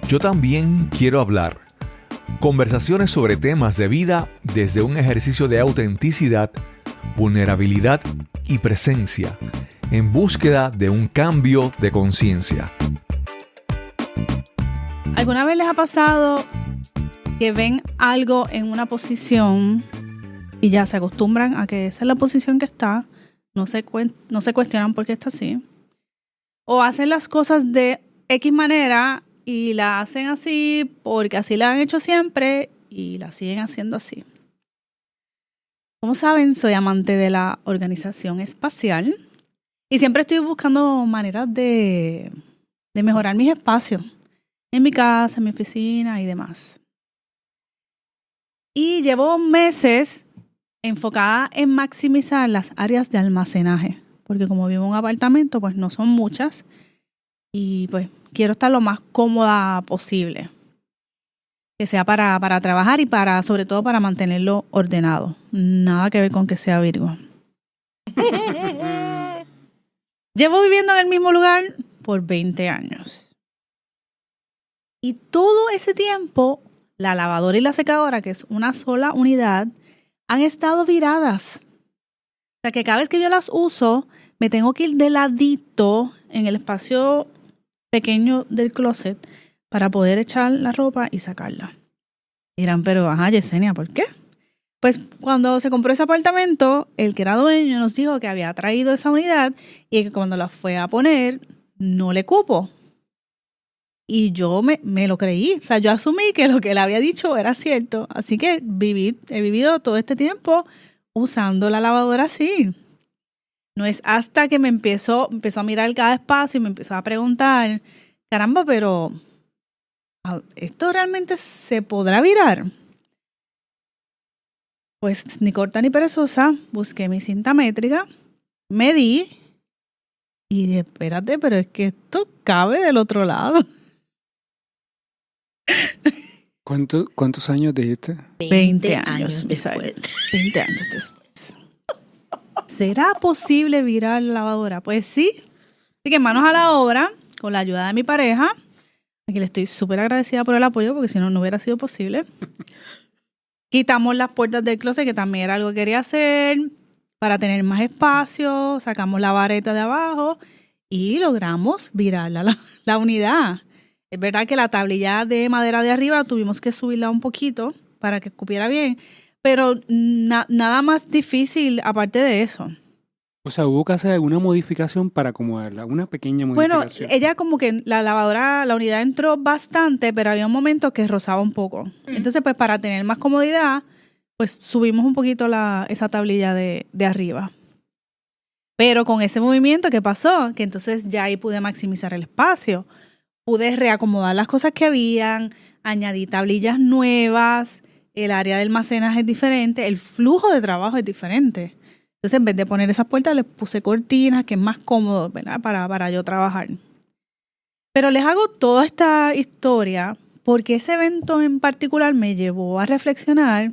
Yo también quiero hablar. Conversaciones sobre temas de vida desde un ejercicio de autenticidad, vulnerabilidad y presencia, en búsqueda de un cambio de conciencia. ¿Alguna vez les ha pasado que ven algo en una posición y ya se acostumbran a que esa es la posición que está? No se cuestionan por qué está así. O hacen las cosas de X manera y la hacen así porque así la han hecho siempre y la siguen haciendo así. Como saben, soy amante de la organización espacial y siempre estoy buscando maneras de mejorar mis espacios en mi casa, en mi oficina y demás. Y llevo meses enfocada en maximizar las áreas de almacenaje, porque como vivo en un apartamento, pues no son muchas y pues quiero estar lo más cómoda posible, que sea para trabajar y sobre todo para mantenerlo ordenado. Nada que ver con que sea Virgo. Llevo viviendo en el mismo lugar por 20 años. Y todo ese tiempo, la lavadora y la secadora, que es una sola unidad, han estado viradas. O sea que cada vez que yo las uso, me tengo que ir de ladito en el espacio pequeño del closet para poder echar la ropa y sacarla. Dirán, pero ajá, Yesenia, ¿por qué? Pues cuando se compró ese apartamento, el que era dueño nos dijo que había traído esa unidad y que cuando la fue a poner, no le cupo. Y yo me lo creí. O sea, yo asumí que lo que él había dicho era cierto. Así que he vivido todo este tiempo usando la lavadora así. No es hasta que empezó a mirar cada espacio y me empezó a preguntar, caramba, pero ¿esto realmente se podrá virar? Pues ni corta ni perezosa, busqué mi cinta métrica, medí y dije, espérate, pero es que esto cabe del otro lado. ¿Cuántos años dijiste? 20 años después. 20 años después. ¿Será posible virar la lavadora? Pues sí. Así que manos a la obra, con la ayuda de mi pareja. Aquí le estoy súper agradecida por el apoyo, porque si no, no hubiera sido posible. Quitamos las puertas del closet, que también era algo que quería hacer, para tener más espacio. Sacamos la vareta de abajo y logramos virar la unidad. Es verdad que la tablilla de madera de arriba tuvimos que subirla un poquito para que cupiera bien, pero nada más difícil aparte de eso. O sea, hubo que hacer alguna modificación para acomodarla, una pequeña modificación. Bueno, ella como que la lavadora, la unidad entró bastante, pero había un momento que rozaba un poco. Entonces, pues para tener más comodidad, pues subimos un poquito esa tablilla de arriba. Pero con ese movimiento, ¿qué pasó? Que entonces ya ahí pude maximizar el espacio. Pude reacomodar las cosas que habían, añadir tablillas nuevas, el área de almacenaje es diferente, el flujo de trabajo es diferente. Entonces, en vez de poner esas puertas, les puse cortinas, que es más cómodo, ¿verdad? Para yo trabajar. Pero les hago toda esta historia porque ese evento en particular me llevó a reflexionar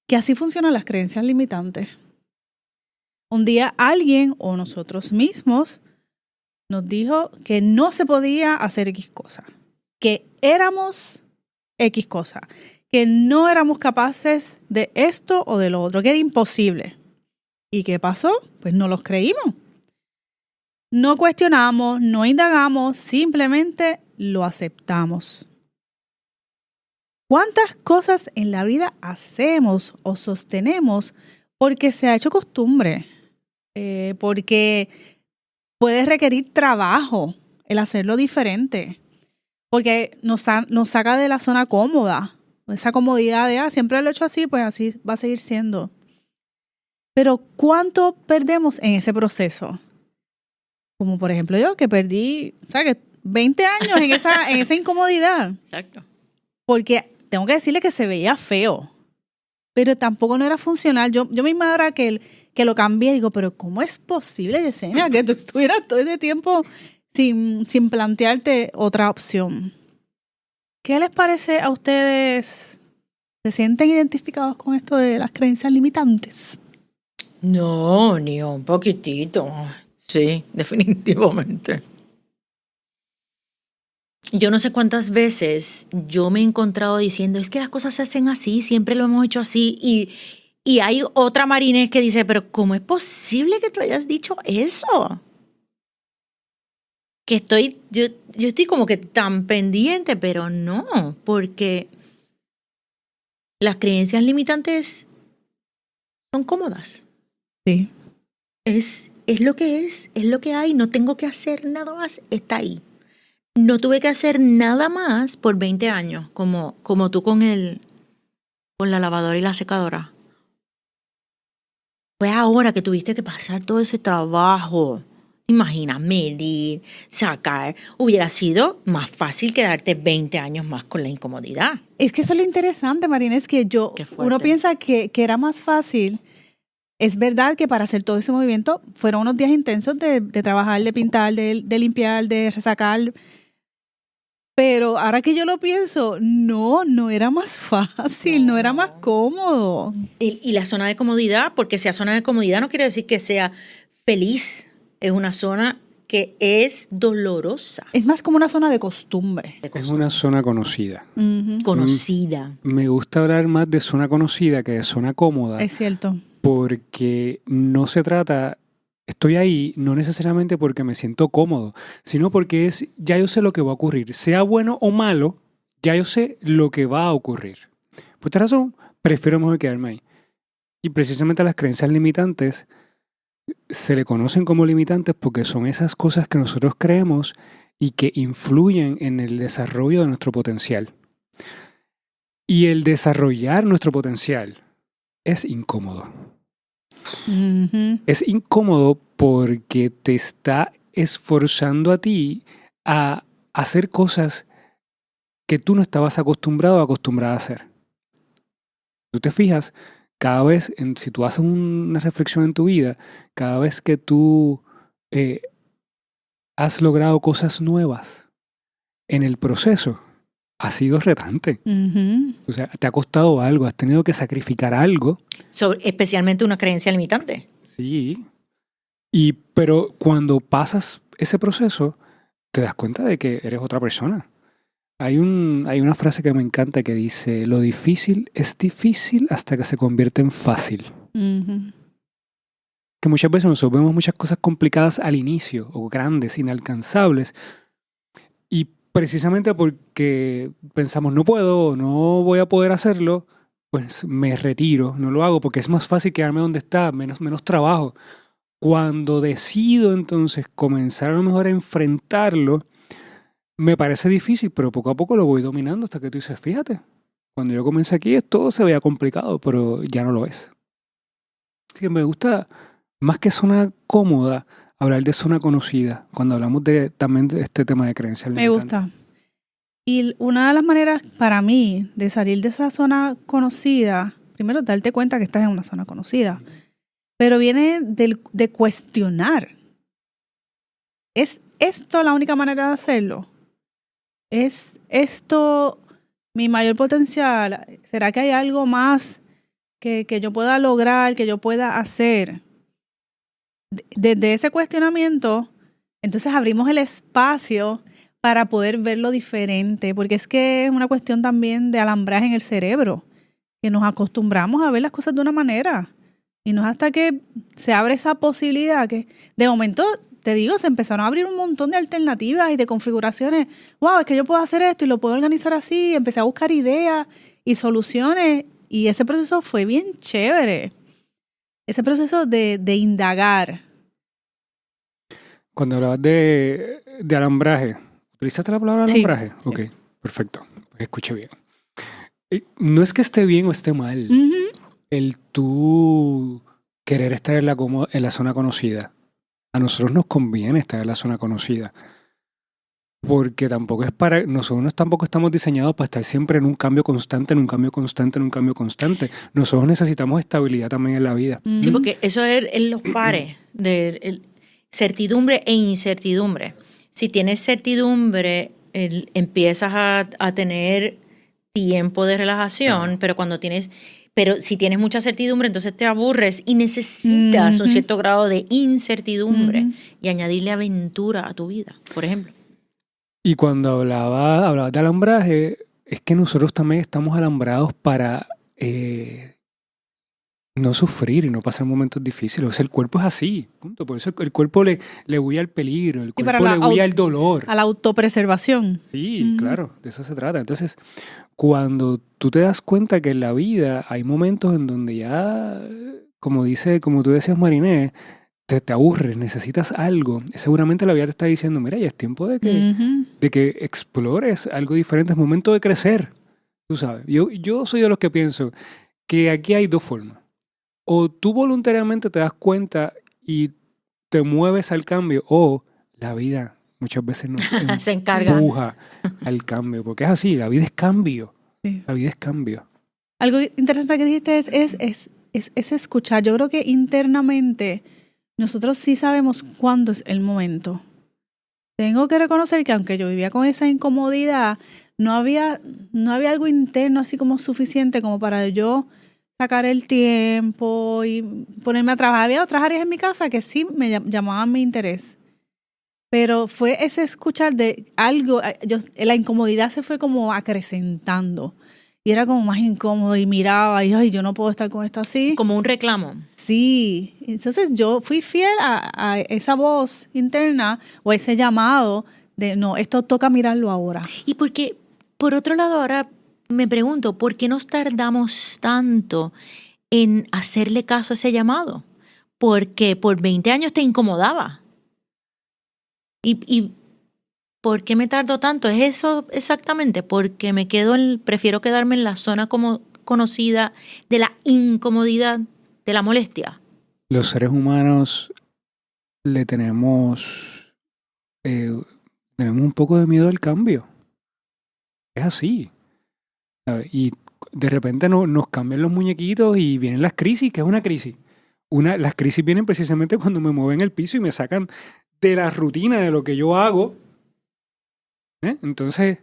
que así funcionan las creencias limitantes. Un día alguien o nosotros mismos nos dijo que no se podía hacer X cosa, que éramos X cosa, que no éramos capaces de esto o de lo otro, que era imposible. ¿Y qué pasó? Pues no los creímos. No cuestionamos, no indagamos, simplemente lo aceptamos. ¿Cuántas cosas en la vida hacemos o sostenemos porque se ha hecho costumbre? Porque puede requerir trabajo el hacerlo diferente. Porque nos saca de la zona cómoda. Esa comodidad de, siempre lo he hecho así, pues así va a seguir siendo. Pero ¿cuánto perdemos en ese proceso? Como por ejemplo yo, que perdí, 20 años en esa incomodidad. Exacto. Porque tengo que decirle que se veía feo, pero tampoco no era funcional. Yo misma ahora que lo cambié, digo, pero ¿cómo es posible, Yesenia, que tú estuvieras todo ese tiempo sin plantearte otra opción? ¿Qué les parece a ustedes? ¿Se sienten identificados con esto de las creencias limitantes? No, ni un poquitito. Sí, definitivamente. Yo no sé cuántas veces yo me he encontrado diciendo, es que las cosas se hacen así, siempre lo hemos hecho así. Y hay otra Marinés que dice, pero ¿cómo es posible que tú hayas dicho eso? Que yo estoy como que tan pendiente, pero no, porque las creencias limitantes son cómodas. Sí. Es lo que es lo que hay, no tengo que hacer nada más, está ahí. No tuve que hacer nada más por 20 años, como tú con la lavadora y la secadora. Fue ahora que tuviste que pasar todo ese trabajo. Imagina, medir, sacar. Hubiera sido más fácil quedarte 20 años más con la incomodidad. Es que eso es lo interesante, Marina, es que uno piensa que era más fácil. Es verdad que para hacer todo ese movimiento fueron unos días intensos de trabajar, de pintar, de limpiar, de resacar. Pero ahora que yo lo pienso, no era más fácil, no era más cómodo. Y la zona de comodidad, porque sea zona de comodidad no quiere decir que sea feliz. Es una zona que es dolorosa. Es más como una zona de costumbre. Es una zona conocida. Uh-huh. Conocida. Me gusta hablar más de zona conocida que de zona cómoda. Es cierto. Porque no se trata, estoy ahí no necesariamente porque me siento cómodo, sino porque ya yo sé lo que va a ocurrir. Sea bueno o malo, ya yo sé lo que va a ocurrir. Por esta razón, prefiero mejor quedarme ahí. Y precisamente las creencias limitantes se le conocen como limitantes porque son esas cosas que nosotros creemos y que influyen en el desarrollo de nuestro potencial. Y el desarrollar nuestro potencial es incómodo. Uh-huh. Es incómodo porque te está esforzando a ti a hacer cosas que tú no estabas acostumbrada a hacer. Tú te fijas, cada vez, si tú haces una reflexión en tu vida, cada vez que tú has logrado cosas nuevas en el proceso, ha sido retante. Uh-huh. O sea, te ha costado algo, has tenido que sacrificar algo. Especialmente una creencia limitante. Sí. Pero cuando pasas ese proceso, te das cuenta de que eres otra persona. Hay una frase que me encanta que dice, lo difícil es difícil hasta que se convierte en fácil. Uh-huh. Que muchas veces nosotros vemos muchas cosas complicadas al inicio, o grandes, inalcanzables, y precisamente porque pensamos no puedo, no voy a poder hacerlo, pues me retiro, no lo hago porque es más fácil quedarme donde está, menos trabajo. Cuando decido entonces comenzar a lo mejor a enfrentarlo, me parece difícil, pero poco a poco lo voy dominando hasta que tú dices, fíjate, cuando yo comencé aquí todo se veía complicado, pero ya no lo es. Así que me gusta, más que zona cómoda, hablar de zona conocida, cuando hablamos también de este tema de creencias limitantes. Me gusta. Y una de las maneras para mí de salir de esa zona conocida, primero darte cuenta que estás en una zona conocida, pero viene de cuestionar. ¿Es esto la única manera de hacerlo? ¿Es esto mi mayor potencial? ¿Será que hay algo más que yo pueda lograr, que yo pueda hacer? Desde ese cuestionamiento, entonces abrimos el espacio para poder verlo diferente, porque es que es una cuestión también de alambraje en el cerebro, que nos acostumbramos a ver las cosas de una manera, y no es hasta que se abre esa posibilidad que de momento, te digo, se empezaron a abrir un montón de alternativas y de configuraciones. Wow, es que yo puedo hacer esto y lo puedo organizar así. Empecé a buscar ideas y soluciones, y ese proceso fue bien chévere. Ese proceso de indagar. Cuando hablabas de alambraje, ¿utilizaste la palabra alambraje? Sí. Ok, perfecto. Pues escuche bien. No es que esté bien o esté mal. Uh-huh. El tú querer estar en la zona conocida. A nosotros nos conviene estar en la zona conocida. Porque nosotros tampoco estamos diseñados para estar siempre en un cambio constante, Nosotros necesitamos estabilidad también en la vida. Uh-huh. Sí, porque eso es los pares de certidumbre e incertidumbre. Si tienes certidumbre, empiezas a tener tiempo de relajación, pero si tienes mucha certidumbre, entonces te aburres y necesitas un cierto grado de incertidumbre y añadirle aventura a tu vida, por ejemplo. Y cuando hablaba de alambraje, es que nosotros también estamos alambrados para no sufrir y no pasar momentos difíciles. O sea, el cuerpo es así, punto. Por eso el cuerpo le huye al peligro, el para cuerpo le huye al dolor. A la autopreservación. Sí, claro, de eso se trata. Entonces, cuando tú te das cuenta que en la vida hay momentos en donde ya, como tú decías, Mariné, te aburres, necesitas algo, seguramente la vida te está diciendo, mira, ya es tiempo de que explores algo diferente, es momento de crecer, tú sabes. Yo soy de los que pienso que aquí hay dos formas. O tú voluntariamente te das cuenta y te mueves al cambio, o la vida muchas veces nos se encarga. Empuja al cambio, porque es así, la vida es cambio. Sí. La vida es cambio. Algo interesante que dijiste es escuchar. Yo creo que internamente nosotros sí sabemos cuándo es el momento. Tengo que reconocer que aunque yo vivía con esa incomodidad, no había algo interno así como suficiente como para yo sacar el tiempo y ponerme a trabajar. Había otras áreas en mi casa que sí me llamaban mi interés. Pero fue ese escuchar de algo, la incomodidad se fue como acrecentando. Y era como más incómodo y miraba y ay, yo no puedo estar con esto así. Como un reclamo. Sí. Entonces yo fui fiel a esa voz interna o ese llamado de no, esto toca mirarlo ahora. Y porque, por otro lado, ahora me pregunto, ¿por qué nos tardamos tanto en hacerle caso a ese llamado? Porque por 20 años te incomodaba. ¿Y por qué me tardo tanto? Es eso exactamente, porque prefiero quedarme en la zona como conocida de la incomodidad, de la molestia. Los seres humanos le tenemos un poco de miedo al cambio. Es así. Y de repente nos cambian los muñequitos y vienen las crisis. ¿Qué es una crisis? Las crisis vienen precisamente cuando me mueven el piso y me sacan de la rutina de lo que yo hago. Entonces,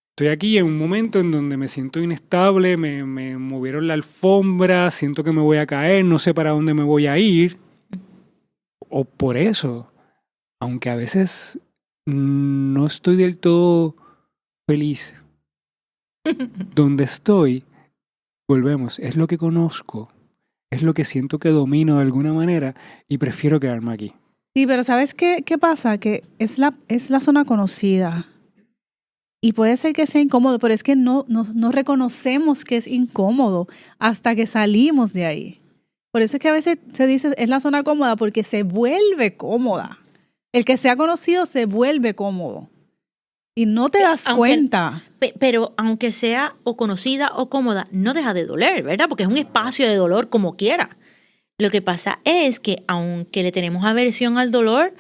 estoy aquí en un momento en donde me siento inestable, me movieron la alfombra, siento que me voy a caer, no sé para dónde me voy a ir. O por eso, aunque a veces no estoy del todo feliz donde estoy, volvemos, es lo que conozco, es lo que siento que domino de alguna manera y prefiero quedarme aquí. Sí, pero ¿sabes qué pasa? Que es la zona conocida. Y puede ser que sea incómodo, pero es que no reconocemos que es incómodo hasta que salimos de ahí. Por eso es que a veces se dice es la zona cómoda porque se vuelve cómoda. El que sea conocido se vuelve cómodo. Y no te das cuenta. Pero aunque sea o conocida o cómoda, no deja de doler, ¿verdad? Porque es un espacio de dolor como quiera. Lo que pasa es que aunque le tenemos aversión al dolor,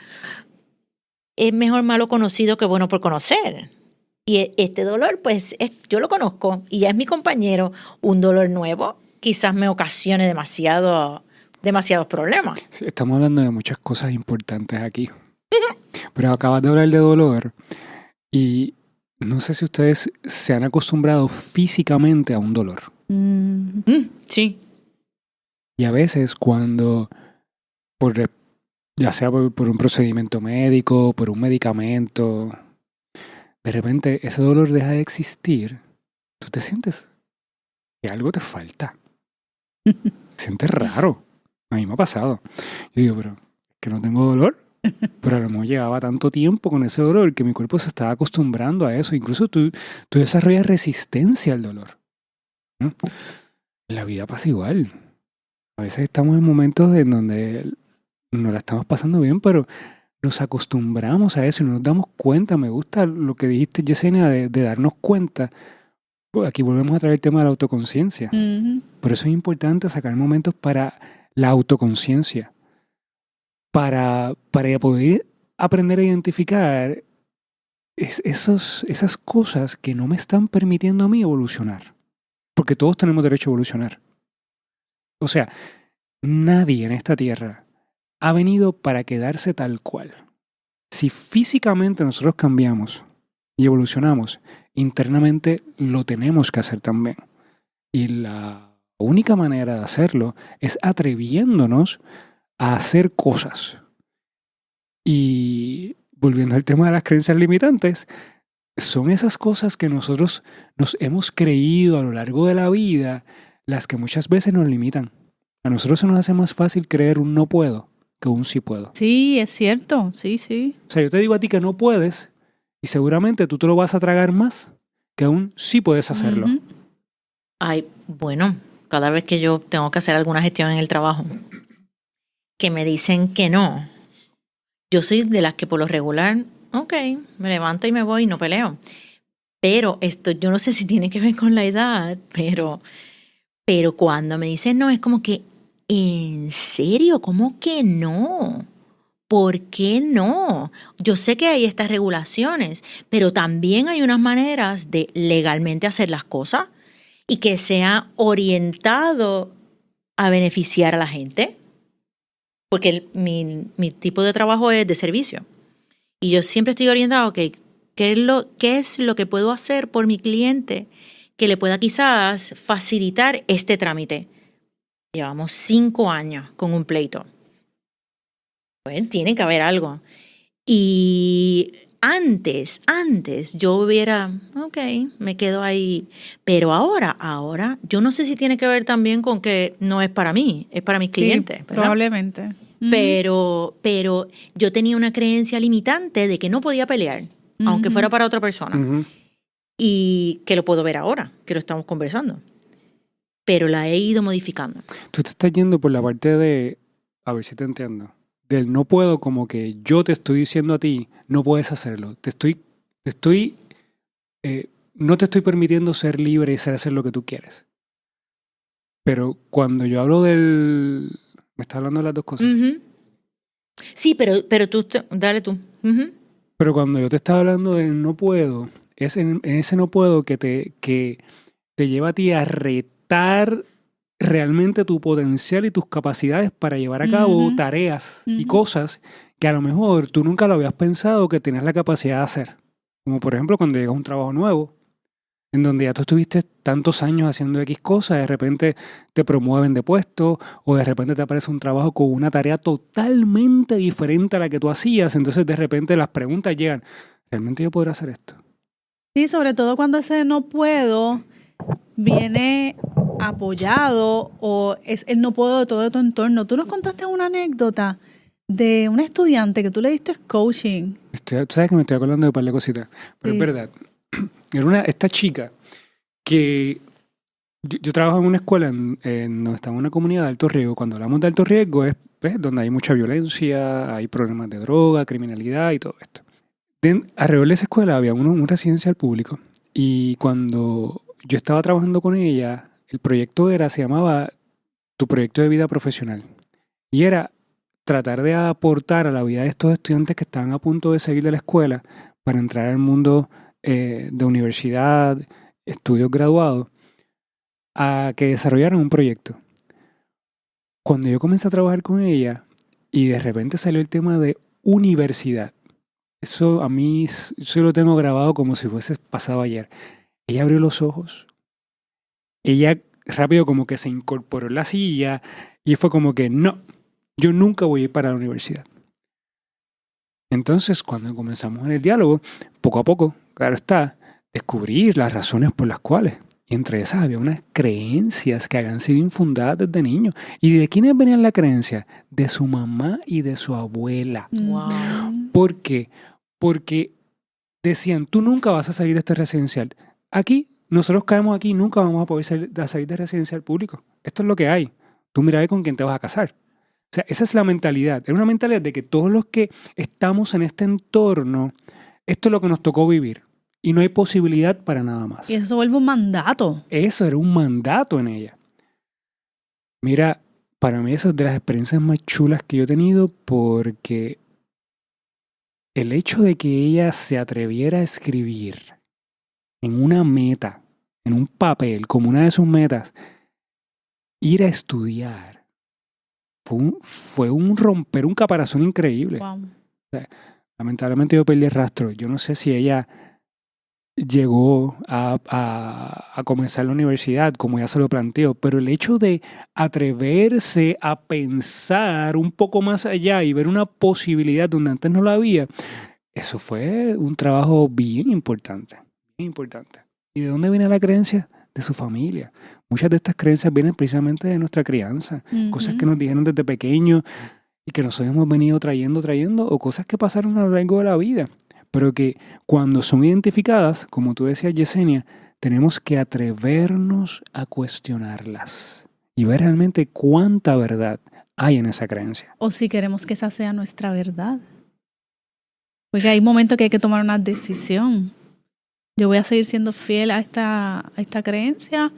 es mejor malo conocido que bueno por conocer. Y este dolor, pues, yo lo conozco y ya es mi compañero. Un dolor nuevo quizás me ocasione demasiados problemas. Sí, estamos hablando de muchas cosas importantes aquí. Pero acabas de hablar de dolor y no sé si ustedes se han acostumbrado físicamente a un dolor. Sí. Y a veces cuando, ya sea por un procedimiento médico, por un medicamento, de repente ese dolor deja de existir, tú te sientes que algo te falta. Te sientes raro. A mí me ha pasado. Yo digo, pero es que no tengo dolor. Pero a lo mejor llevaba tanto tiempo con ese dolor que mi cuerpo se estaba acostumbrando a eso. Incluso tú desarrollas resistencia al dolor, ¿no? En la vida pasa igual. A veces estamos en momentos en donde no la estamos pasando bien, pero nos acostumbramos a eso y no nos damos cuenta. Me gusta lo que dijiste, Yesenia, de darnos cuenta. Aquí volvemos a traer el tema de la autoconciencia. Por eso es importante sacar momentos para la autoconciencia. Para poder aprender a identificar esas cosas que no me están permitiendo a mí evolucionar. Porque todos tenemos derecho a evolucionar. O sea, nadie en esta tierra ha venido para quedarse tal cual. Si físicamente nosotros cambiamos y evolucionamos, internamente lo tenemos que hacer también. Y la única manera de hacerlo es atreviéndonos a hacer cosas. Y volviendo al tema de las creencias limitantes, son esas cosas que nosotros nos hemos creído a lo largo de la vida, las que muchas veces nos limitan. A nosotros se nos hace más fácil creer un no puedo que un sí puedo. Sí, es cierto. Sí, sí. O sea, yo te digo a ti que no puedes y seguramente tú te lo vas a tragar más que un sí puedes hacerlo. Ujú. Ay, bueno, cada vez que yo tengo que hacer alguna gestión en el trabajo, que me dicen que no, yo soy de las que por lo regular, ok, me levanto y me voy y no peleo. Pero esto, yo no sé si tiene que ver con la edad, pero cuando me dicen no, es como que, ¿en serio? ¿Cómo que no? ¿Por qué no? Yo sé que hay estas regulaciones, pero también hay unas maneras de legalmente hacer las cosas y que sea orientado a beneficiar a la gente. Porque mi tipo de trabajo es de servicio. Y yo siempre estoy orientado, ok, ¿qué es lo que puedo hacer por mi cliente que le pueda quizás facilitar este trámite? Llevamos 5 años con un pleito. Pues tiene que haber algo. Y antes yo hubiera, ok, me quedo ahí. Pero ahora, yo no sé si tiene que ver también con que no es para mí, es para mis clientes. Sí, ¿verdad? probablemente. Pero yo tenía una creencia limitante de que no podía pelear, aunque fuera para otra persona. Ujú. Y que lo puedo ver ahora, que lo estamos conversando. Pero la he ido modificando. Tú te estás yendo por la parte de, a ver si te entiendo, del no puedo, como que yo te estoy diciendo a ti, no puedes hacerlo. No te estoy permitiendo ser libre y hacer lo que tú quieres. Pero cuando yo hablo del... Me estás hablando de las dos cosas. Ujú. Sí, pero tú, dale tú. Ujú. Pero cuando yo te estaba hablando del no puedo, es en ese no puedo que te lleva a ti a retar realmente tu potencial y tus capacidades para llevar a cabo Ujú. tareas y Ujú. cosas que a lo mejor tú nunca lo habías pensado que tenías la capacidad de hacer. Como por ejemplo cuando llegas a un trabajo nuevo, en donde ya tú estuviste tantos años haciendo X cosas, de repente te promueven de puesto o de repente te aparece un trabajo con una tarea totalmente diferente a la que tú hacías, entonces de repente las preguntas llegan, ¿realmente yo podré hacer esto? Sí, sobre todo cuando ese no puedo viene apoyado o es el no puedo de todo tu entorno. Tú nos contaste una anécdota de un estudiante que tú le diste coaching. Tú sabes que me estoy acordando de un par de cositas, pero Sí. es verdad. Era esta chica que yo trabajo en una escuela donde está en una comunidad de alto riesgo. Cuando hablamos de alto riesgo es donde hay mucha violencia, hay problemas de droga, criminalidad y todo esto. Alrededor de esa escuela había un residencial público y cuando yo estaba trabajando con ella, el proyecto se llamaba Tu Proyecto de Vida Profesional y era tratar de aportar a la vida de estos estudiantes que estaban a punto de salir de la escuela para entrar al mundo de universidad, estudios graduados, a que desarrollaran un proyecto. Cuando yo comencé a trabajar con ella y de repente salió el tema de universidad, eso a mí yo lo tengo grabado como si fuese pasado ayer. Ella abrió los ojos, ella rápido como que se incorporó en la silla y fue como que no, yo nunca voy a ir para la universidad. Entonces, cuando comenzamos en el diálogo, poco a poco, claro está, descubrí las razones por las cuales. Y entre esas había unas creencias que habían sido infundadas desde niño. ¿Y de quiénes venían las creencias? De su mamá y de su abuela. Wow. ¿Por qué? Porque decían, tú nunca vas a salir de este residencial. Aquí, nosotros caemos aquí, nunca vamos a poder salir de residencial público. Esto es lo que hay. Tú mira con quién te vas a casar. O sea, esa es la mentalidad. Es una mentalidad de que todos los que estamos en este entorno, esto es lo que nos tocó vivir. Y no hay posibilidad para nada más. Y eso se vuelve un mandato. Eso era un mandato en ella. Mira, para mí esa es de las experiencias más chulas que yo he tenido porque el hecho de que ella se atreviera a escribir en una meta, en un papel, como una de sus metas, ir a estudiar, fue un romper un caparazón increíble. Wow. Lamentablemente yo perdí el rastro. Yo no sé si ella llegó a comenzar la universidad, como ya se lo planteó, pero el hecho de atreverse a pensar un poco más allá y ver una posibilidad donde antes no la había, Eso fue un trabajo bien importante, bien importante. ¿Y de dónde viene la creencia? De su familia. Muchas de estas creencias vienen precisamente de nuestra crianza, cosas que nos dijeron desde pequeños y que nosotros hemos venido trayendo, o cosas que pasaron a lo largo de la vida, pero que cuando son identificadas, como tú decías, Yesenia, tenemos que atrevernos a cuestionarlas y ver realmente cuánta verdad hay en esa creencia. O si queremos que esa sea nuestra verdad. Porque hay momentos que hay que tomar una decisión. Yo voy a seguir siendo fiel a esta creencia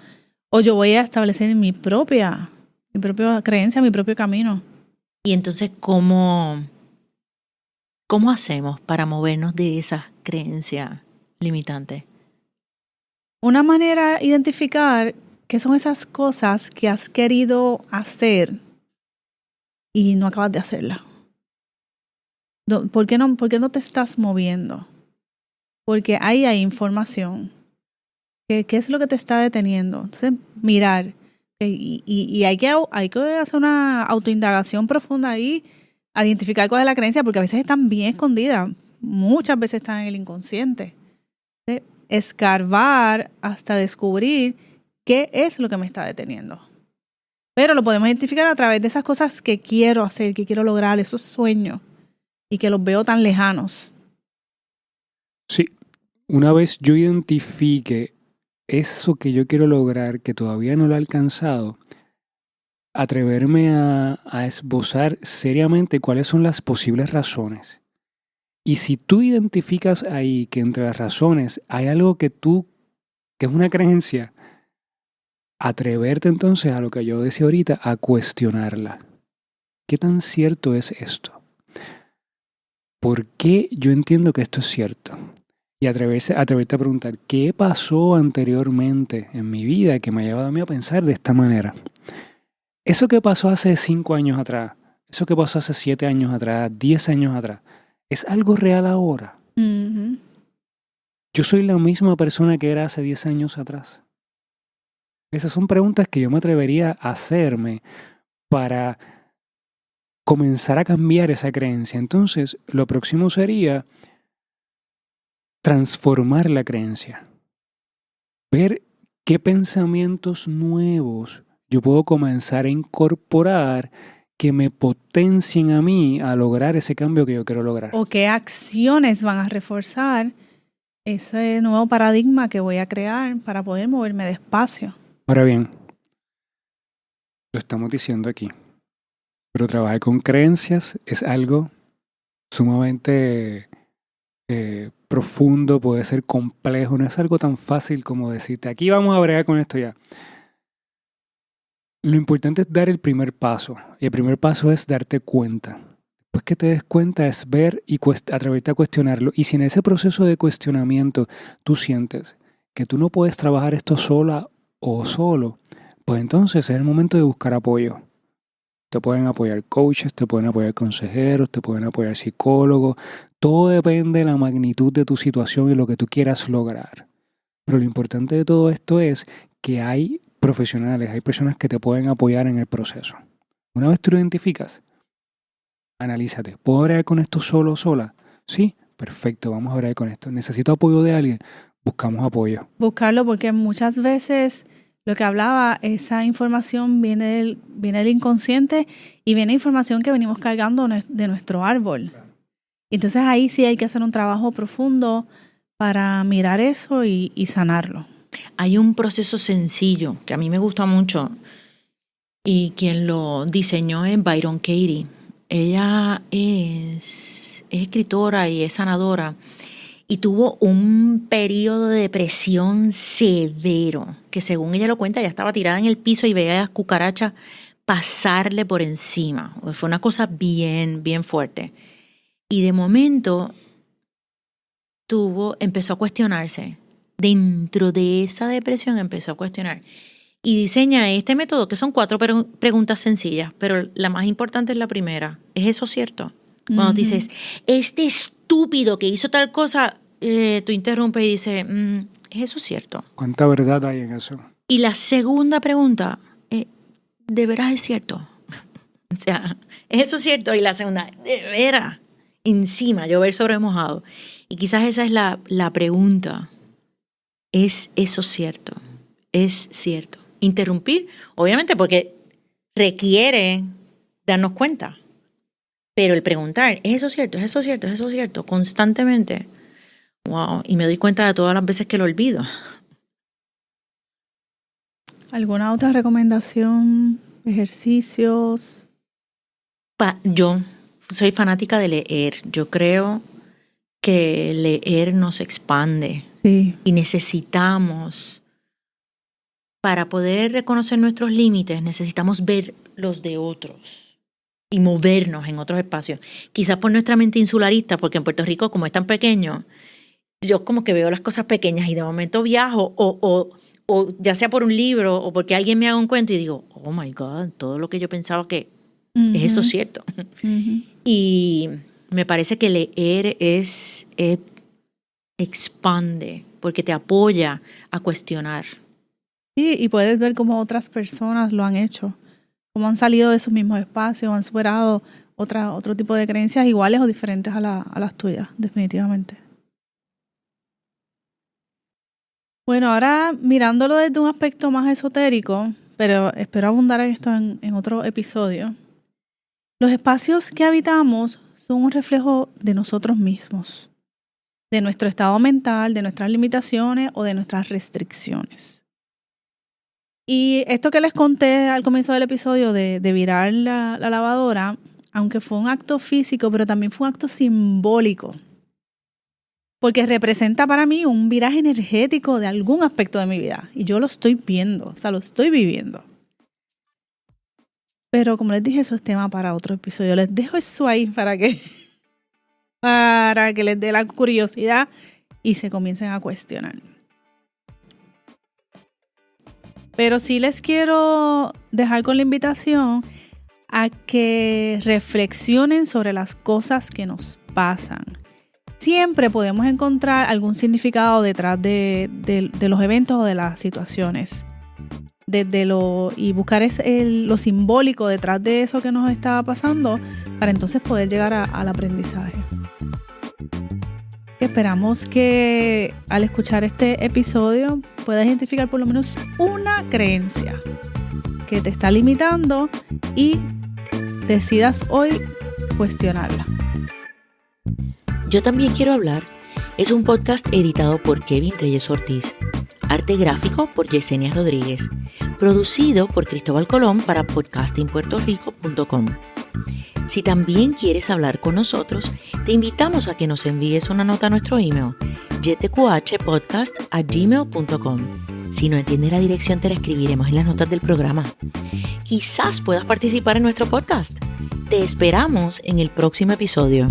o yo voy a establecer mi propia creencia, mi propio camino. Y entonces, ¿cómo hacemos para movernos de esas creencias limitantes? Una manera de identificar qué son esas cosas que has querido hacer y no acabas de hacerlas. ¿Por qué no te estás moviendo? Porque ahí hay información. ¿Qué es lo que te está deteniendo? Entonces, mirar. Y hay que hacer una autoindagación profunda ahí, a identificar cuál es la creencia, porque a veces están bien escondidas. Muchas veces están en el inconsciente. Entonces, escarbar hasta descubrir qué es lo que me está deteniendo. Pero lo podemos identificar a través de esas cosas que quiero hacer, que quiero lograr, esos sueños, y que los veo tan lejanos. Sí, una vez yo identifique eso que yo quiero lograr, que todavía no lo he alcanzado, atreverme a esbozar seriamente cuáles son las posibles razones. Y si tú identificas ahí que entre las razones hay algo que es una creencia, atreverte entonces a lo que yo decía ahorita, a cuestionarla. ¿Qué tan cierto es esto? ¿Por qué yo entiendo que esto es cierto? Y atreverte a preguntar, ¿qué pasó anteriormente en mi vida que me ha llevado a mí a pensar de esta manera? Eso que pasó hace 5 años atrás, eso que pasó hace 7 años atrás, 10 años atrás, ¿es algo real ahora? Uh-huh. ¿Yo soy la misma persona que era hace 10 años atrás? Esas son preguntas que yo me atrevería a hacerme para comenzar a cambiar esa creencia. Entonces, lo próximo sería transformar la creencia. Ver qué pensamientos nuevos yo puedo comenzar a incorporar que me potencien a mí a lograr ese cambio que yo quiero lograr. O qué acciones van a reforzar ese nuevo paradigma que voy a crear para poder moverme despacio. Ahora bien, lo estamos diciendo aquí, pero trabajar con creencias es algo sumamente profundo, puede ser complejo, no es algo tan fácil como decirte, aquí vamos a bregar con esto ya. Lo importante es dar el primer paso, y el primer paso es darte cuenta. Después que te des cuenta es ver y atreverte a cuestionarlo, y si en ese proceso de cuestionamiento tú sientes que tú no puedes trabajar esto sola o solo, pues entonces es el momento de buscar apoyo. Te pueden apoyar coaches, te pueden apoyar consejeros, te pueden apoyar psicólogos. Todo depende de la magnitud de tu situación y lo que tú quieras lograr. Pero lo importante de todo esto es que hay profesionales, hay personas que te pueden apoyar en el proceso. Una vez tú lo identificas, analízate. ¿Puedo bregar con esto solo o sola? Sí, perfecto, vamos a bregar con esto. ¿Necesito apoyo de alguien? Buscamos apoyo. Buscarlo porque muchas veces lo que hablaba, esa información viene del inconsciente y viene información que venimos cargando de nuestro árbol. Entonces ahí sí hay que hacer un trabajo profundo para mirar eso y sanarlo. Hay un proceso sencillo que a mí me gusta mucho y quien lo diseñó es Byron Katie. Ella es escritora y es sanadora y tuvo un periodo de depresión severo que según ella lo cuenta, ella estaba tirada en el piso y veía a las cucarachas pasarle por encima. Fue una cosa bien, bien fuerte. Y de momento empezó a cuestionarse. Dentro de esa depresión empezó a cuestionar. Y diseña este método, que son 4 preguntas sencillas, pero la más importante es la primera. ¿Es eso cierto? Cuando dices, este estúpido que hizo tal cosa, tú interrumpes y dices, ¿es eso cierto? ¿Cuánta verdad hay en eso? Y la segunda pregunta, ¿de veras es cierto? O sea, ¿es eso cierto? Y la segunda, ¿de veras? encima, llover sobre mojado. Y quizás esa es la pregunta. ¿Es eso cierto? ¿Es cierto? Interrumpir, obviamente, porque requiere darnos cuenta. Pero el preguntar, ¿es eso cierto? ¿Es eso cierto? ¿Es eso cierto? Constantemente. Wow. Y me doy cuenta de todas las veces que lo olvido. ¿Alguna otra recomendación? ¿Ejercicios? Yo soy fanática de leer. Yo creo que leer nos expande. Sí. Y necesitamos, para poder reconocer nuestros límites, necesitamos ver los de otros y movernos en otros espacios. Quizás por nuestra mente insularista, porque en Puerto Rico, como es tan pequeño, yo como que veo las cosas pequeñas y de momento viajo o ya sea por un libro o porque alguien me haga un cuento y digo, oh my God, todo lo que yo pensaba que es eso cierto. Y me parece que leer expande porque te apoya a cuestionar. Sí, y puedes ver cómo otras personas lo han hecho, cómo han salido de esos mismos espacios, han superado otro tipo de creencias iguales o diferentes a las tuyas, definitivamente. Bueno, ahora mirándolo desde un aspecto más esotérico, pero espero abundar en esto en otro episodio. Los espacios que habitamos son un reflejo de nosotros mismos, de nuestro estado mental, de nuestras limitaciones o de nuestras restricciones. Y esto que les conté al comienzo del episodio de virar la lavadora, aunque fue un acto físico, pero también fue un acto simbólico, porque representa para mí un viraje energético de algún aspecto de mi vida. Y yo lo estoy viendo, o sea, lo estoy viviendo. Pero como les dije, eso es tema para otro episodio. Les dejo eso ahí para que les dé la curiosidad y se comiencen a cuestionar. Pero sí les quiero dejar con la invitación a que reflexionen sobre las cosas que nos pasan. Siempre podemos encontrar algún significado detrás de los eventos o de las situaciones. Y buscar lo simbólico detrás de eso que nos estaba pasando para entonces poder llegar al aprendizaje. Esperamos que al escuchar este episodio puedas identificar por lo menos una creencia que te está limitando y decidas hoy cuestionarla. Yo también quiero hablar. Es un podcast editado por Kevin Reyes Ortiz. Arte gráfico por Yesenia Rodríguez. Producido por Cristóbal Colón para podcastingpuertorico.com. Si también quieres hablar con nosotros, te invitamos a que nos envíes una nota a nuestro email, ytqhpodcast@gmail.com. Si no entiendes la dirección, te la escribiremos en las notas del programa. Quizás puedas participar en nuestro podcast. Te esperamos en el próximo episodio.